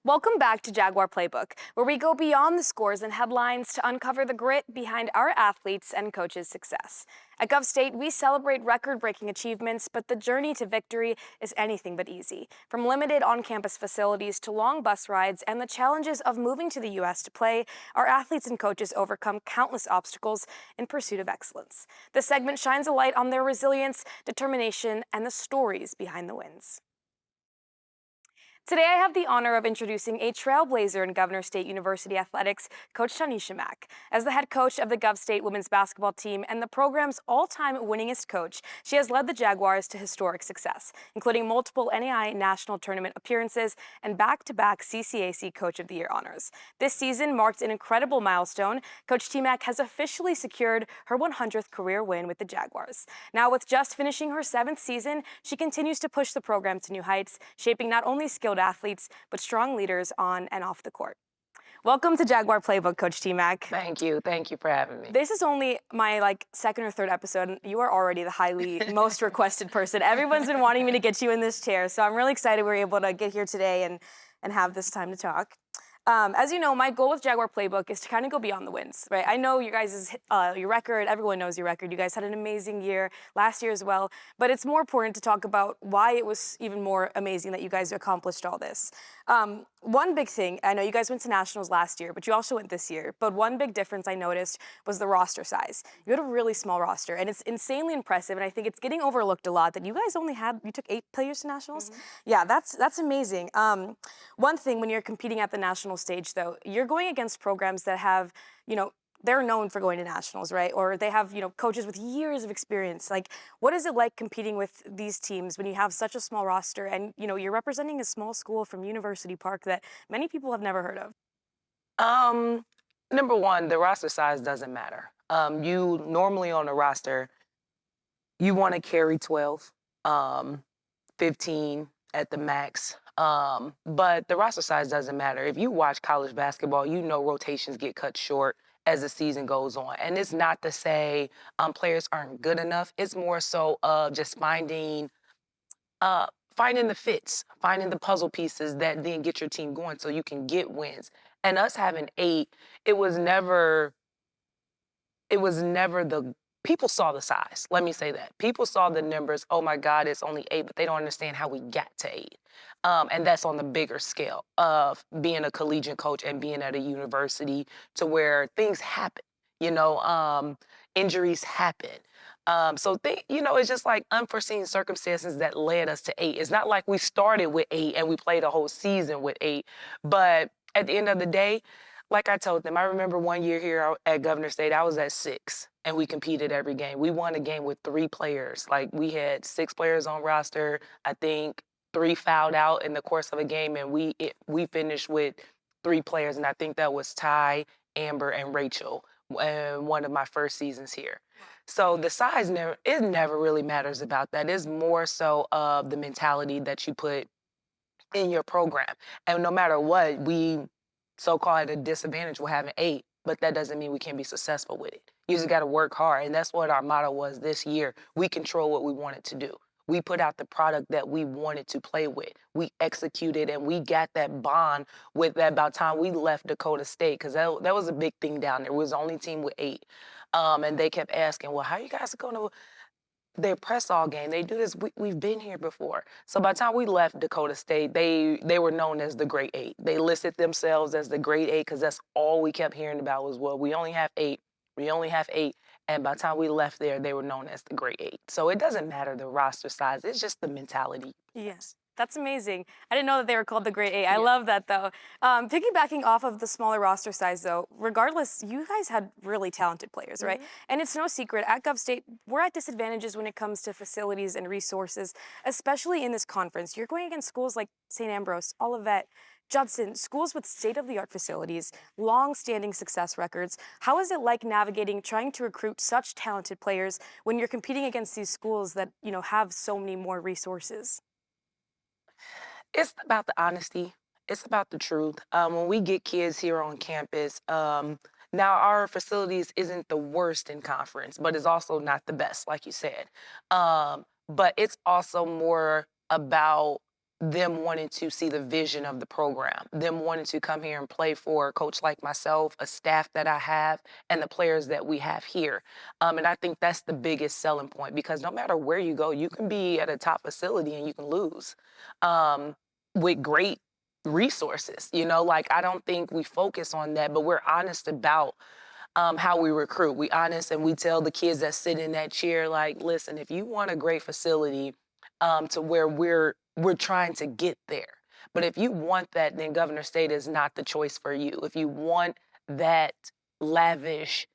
Welcome back to Jaguar Playbook, where we go beyond the scores and headlines to uncover the grit behind our athletes' and coaches' success. At Gov State, we celebrate record-breaking achievements, but the journey to victory is anything but easy. From limited on-campus facilities to long bus rides and the challenges of moving to the U.S. to play, our athletes and coaches overcome countless obstacles in pursuit of excellence. This segment shines a light on their resilience, determination, and the stories behind the wins. Today, I have the honor of introducing a trailblazer in Governor State University athletics, Coach Tonishea Mack. As the head coach of the Gov State women's basketball team and the program's all-time winningest coach, she has led the Jaguars to historic success, including multiple NAI national tournament appearances and back-to-back CCAC Coach of the Year honors. This season marked an incredible milestone. Coach T. Mack has officially secured her 100th career win with the Jaguars. Now, with just finishing her 7th season, she continues to push the program to new heights, shaping not only skilled athletes, but strong leaders on and off the court. Welcome to Jaguar Playbook, Coach T. Mack. Thank you. Thank you for having me. This is only my second or third episode, and you are already the highly most requested person. Everyone's been wanting me to get you in this chair, so I'm really excited we're able to get here today and have this time to talk. As you know, my goal with Jaguar Playbook is to kind of go beyond the wins, right? I know you guys' your record, everyone knows your record. You guys had an amazing year last year as well, but it's more important to talk about why it was even more amazing that you guys accomplished all this. One big thing, I know you guys went to nationals last year, but you also went this year, but one big difference I noticed was the roster size. You had a really small roster, and it's insanely impressive, and I think it's getting overlooked a lot that you guys you took 8 players to nationals? Mm-hmm. Yeah, that's amazing. One thing when you're competing at the national stage, though, you're going against programs that have, they're known for going to nationals, right? Or they have, coaches with years of experience. Like, what is it like competing with these teams when you have such a small roster and, you're representing a small school from University Park that many people have never heard of? Number one, the roster size doesn't matter. You normally on a roster, you want to carry 12, 15 at the max. But the roster size doesn't matter. If you watch college basketball, you know rotations get cut short as the season goes on. And it's not to say players aren't good enough. It's more so of just finding the fits, finding the puzzle pieces that then get your team going so you can get wins. And us having 8, it was never the people saw the size. Let me say that. People saw the numbers. Oh my God, it's only 8, but they don't understand how we got to 8. And that's on the bigger scale of being a collegiate coach and being at a university to where things happen, injuries happen. It's just like unforeseen circumstances that led us to 8. It's not like we started with 8 and we played a whole season with 8. But at the end of the day, like I told them, I remember one year here at Governor State, I was at 6 and we competed every game. We won a game with 3 players. Like we had 6 players on roster. I think 3 fouled out in the course of a game, and we finished with 3 players, and I think that was Ty, Amber, and Rachel, one of my first seasons here. So the size never really matters about that. It's more so of the mentality that you put in your program. And no matter what, we so-called at a disadvantage with having 8, but that doesn't mean we can't be successful with it. You just got to work hard, and that's what our motto was this year. We control what we wanted to do. We put out the product that we wanted to play with. We executed, and we got that bond with that about time we left Dakota State, because that was a big thing down there. We was the only team with 8. And they kept asking, well, how you guys are going to they press all game. They do this. We've been here before. So by the time we left Dakota State, they were known as the Great 8. They listed themselves as the Great 8 because that's all we kept hearing about was, well, we only have 8. We only have 8. And by the time we left there, they were known as the Great 8. So it doesn't matter the roster size. It's just the mentality. Yes. That's amazing. I didn't know that they were called the Great 8. I love that, though. Piggybacking off of the smaller roster size, though, regardless, you guys had really talented players, right? And it's no secret, at Gov State, we're at disadvantages when it comes to facilities and resources, especially in this conference. You're going against schools like St. Ambrose, Olivet, Judson, schools with state-of-the-art facilities, long-standing success records. How is it like navigating trying to recruit such talented players when you're competing against these schools that, have so many more resources? It's about the honesty. It's about the truth. When we get kids here on campus, now our facilities isn't the worst in conference, but it's also not the best, like you said. But it's also more about them wanting to see the vision of the program, them wanting to come here and play for a coach like myself, a staff that I have, and the players that we have here. And I think that's the biggest selling point because no matter where you go, you can be at a top facility and you can lose with great resources. Like I don't think we focus on that, but we're honest about how we recruit. We honest and we tell the kids that sit in that chair, like, listen, if you want a great facility to where we're trying to get there. But if you want that, then Governor State is not the choice for you. If you want that lavish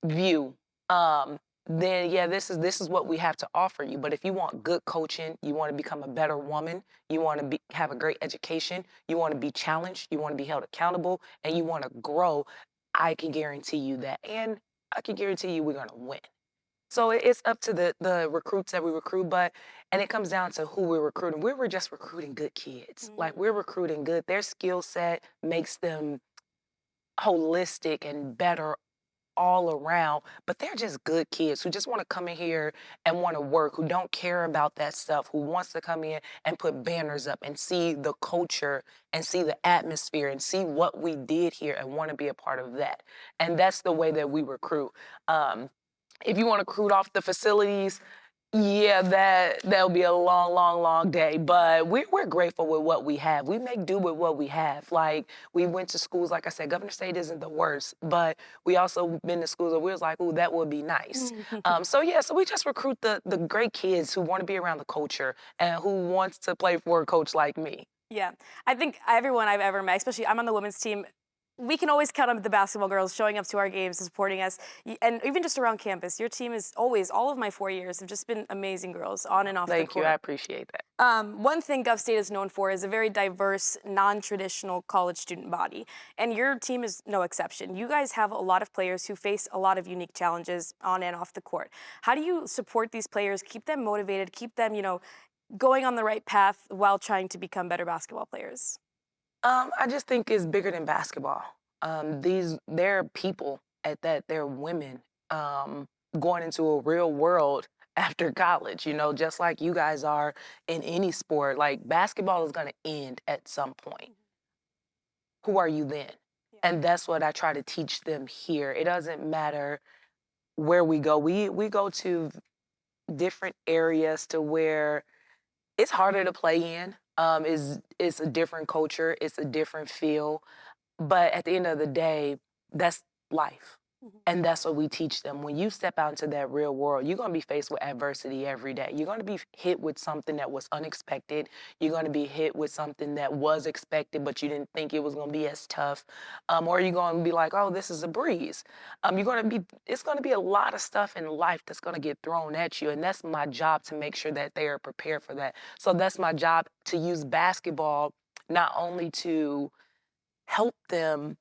view, then yeah, this is what we have to offer you. But if you want good coaching, you want to become a better woman, you want to have a great education, you want to be challenged, you want to be held accountable, and you want to grow, I can guarantee you that. And I can guarantee you we're gonna win. So it's up to the recruits that we recruit, and it comes down to who we're recruiting. We're just recruiting good kids. Like we're recruiting good. Their skill set makes them holistic and better all around, but they're just good kids who just want to come in here and want to work, who don't care about that stuff, who wants to come in and put banners up and see the culture and see the atmosphere and see what we did here and want to be a part of that. And that's the way that we recruit. If you want to recruit off the facilities, yeah, that'll be a long, long, long day. But we're grateful with what we have. We make do with what we have. Like we went to schools, like I said, Governor State isn't the worst, but we also been to schools where we was like, oh, that would be nice. So yeah, so we just recruit the great kids who want to be around the culture and who wants to play for a coach like me. Yeah, I think everyone I've ever met, especially I'm on the women's team, we can always count on the basketball girls showing up to our games and supporting us. And even just around campus, your team is always, all of my 4 years have just been amazing girls on and off the Thank you. court. I appreciate that. One thing Gov State is known for is a very diverse, non-traditional college student body. And your team is no exception. You guys have a lot of players who face a lot of unique challenges on and off the court. How do you support these players, keep them motivated, keep them, going on the right path while trying to become better basketball players? I just think it's bigger than basketball. They're people at that. They're women going into a real world after college. Just like you guys are in any sport. Like basketball is going to end at some point. Who are you then? Yeah. And that's what I try to teach them here. It doesn't matter where we go. We go to different areas to where it's harder to play in. It's a different culture. It's a different feel. But at the end of the day, that's life. And that's what we teach them. When you step out into that real world, you're going to be faced with adversity every day. You're going to be hit with something that was unexpected. You're going to be hit with something that was expected, but you didn't think it was going to be as tough. Or you're going to be like, oh, this is a breeze. It's going to be a lot of stuff in life that's going to get thrown at you. And that's my job to make sure that they are prepared for that. So that's my job to use basketball not only to help them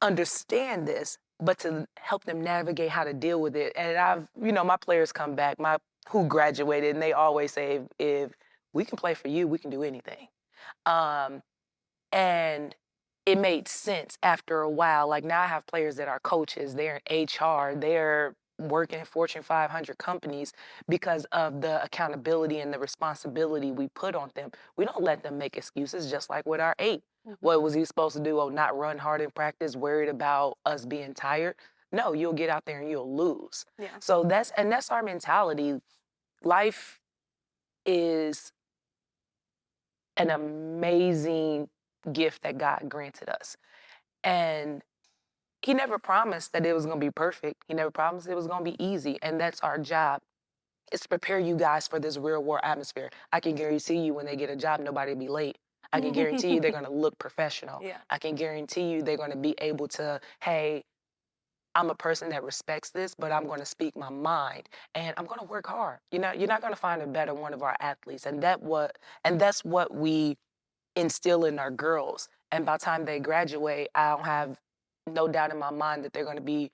understand this, but to help them navigate how to deal with it. And my players come back, who graduated, and they always say, if we can play for you, we can do anything. And it made sense after a while. Like now I have players that are coaches, they're in HR, they're working in Fortune 500 companies because of the accountability and the responsibility we put on them. We don't let them make excuses, just like with our 8. What was he supposed to do? Oh, not run hard in practice, worried about us being tired? No, you'll get out there and you'll lose. Yeah. So that's our mentality. Life is an amazing gift that God granted us. And he never promised that it was going to be perfect. He never promised it was going to be easy. And that's our job. It's to prepare you guys for this real world atmosphere. I can guarantee you when they get a job, nobody will be late. I can guarantee you they're going to look professional. Yeah. I can guarantee you they're going to be able to, hey, I'm a person that respects this, but I'm going to speak my mind and I'm going to work hard. You're not going to find a better one of our athletes. And that's what we instill in our girls. And by the time they graduate, I don't have no doubt in my mind that they're going to be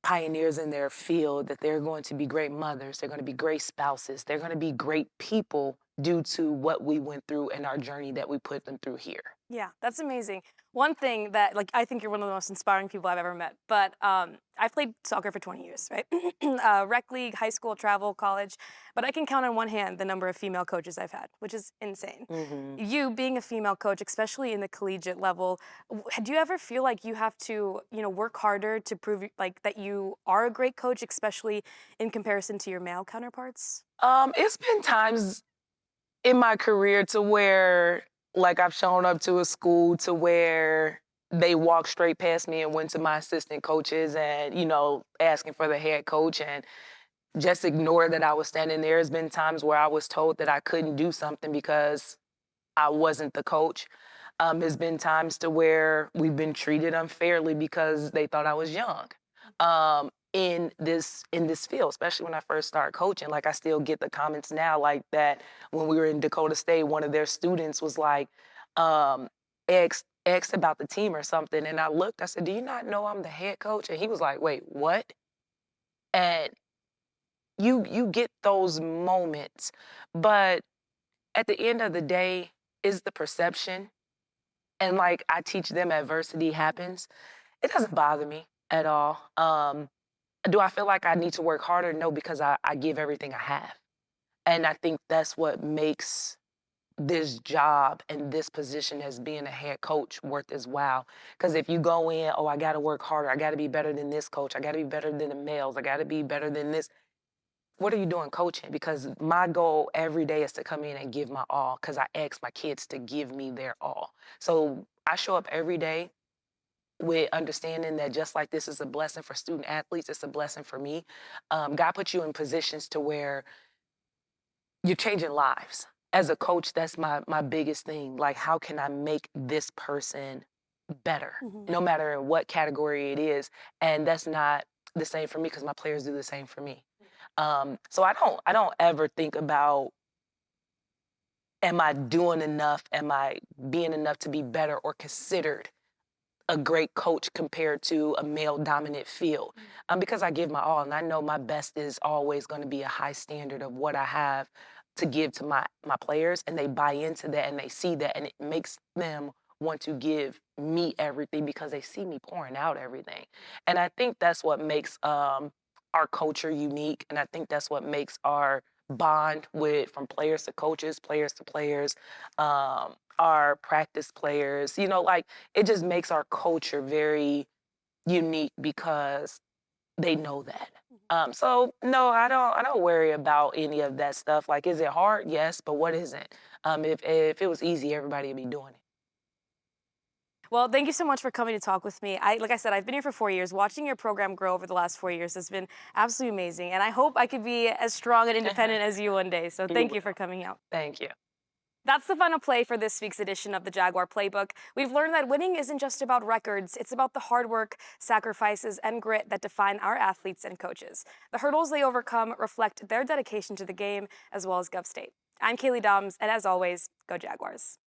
pioneers in their field, that they're going to be great mothers, they're going to be great spouses, they're going to be great people due to what we went through and our journey that we put them through here. Yeah, that's amazing. One thing that, like, I think you're one of the most inspiring people I've ever met, but I've played soccer for 20 years, right? Rec league, high school, travel, college, but I can count on one hand the number of female coaches I've had, which is insane. Hmm. You being a female coach, especially in the collegiate level, do you ever feel like you have to, work harder to prove like that you are a great coach, especially in comparison to your male counterparts? It's been times in my career to where like I've shown up to a school to where they walked straight past me and went to my assistant coaches and, asking for the head coach and just ignore that I was standing there. There's been times where I was told that I couldn't do something because I wasn't the coach. There's been times to where we've been treated unfairly because they thought I was young. In this field, especially when I first started coaching, like I still get the comments now like that. When we were in Dakota State, one of their students was like, asked about the team or something, and I looked. I said, "Do you not know I'm the head coach?" And he was like, "Wait, what?" And you get those moments, but at the end of the day, is the perception. And like I teach them adversity happens. It doesn't bother me at all. Do I feel like I need to work harder? No, because I give everything I have. And I think that's what makes this job and this position as being a head coach worth as well. Because if you go in, oh, I got to work harder. I got to be better than this coach. I got to be better than the males. I got to be better than this. What are you doing coaching? Because my goal every day is to come in and give my all because I ask my kids to give me their all. So I show up every day with understanding that just like this is a blessing for student athletes, it's a blessing for me. God put you in positions to where you're changing lives. As a coach, that's my biggest thing. Like, how can I make this person better, Mhm. no matter in what category it is? And that's not the same for me because my players do the same for me. So I don't ever think about am I doing enough? Am I being enough to be better or considered a great coach compared to a male dominant field? Because I give my all and I know my best is always going to be a high standard of what I have to give to my players, and they buy into that and they see that, and it makes them want to give me everything because they see me pouring out everything. And I think that's what makes our culture unique, and I think that's what makes our bond with from players to coaches, players to players, our practice players, like it just makes our culture very unique because they know that. So no, I don't worry about any of that stuff. Like, is it hard? Yes, but what isn't? If it was easy, everybody would be doing it. Well, thank you so much for coming to talk with me. Like I said, I've been here for 4 years. Watching your program grow over the last 4 years has been absolutely amazing. And I hope I could be as strong and independent as you one day. So You thank you will. for coming out. Thank you. That's the final play for this week's edition of the Jaguar Playbook. We've learned that winning isn't just about records, it's about the hard work, sacrifices, and grit that define our athletes and coaches. The hurdles they overcome reflect their dedication to the game as well as Gov State. I'm Kaylee Doms, and as always, go Jaguars.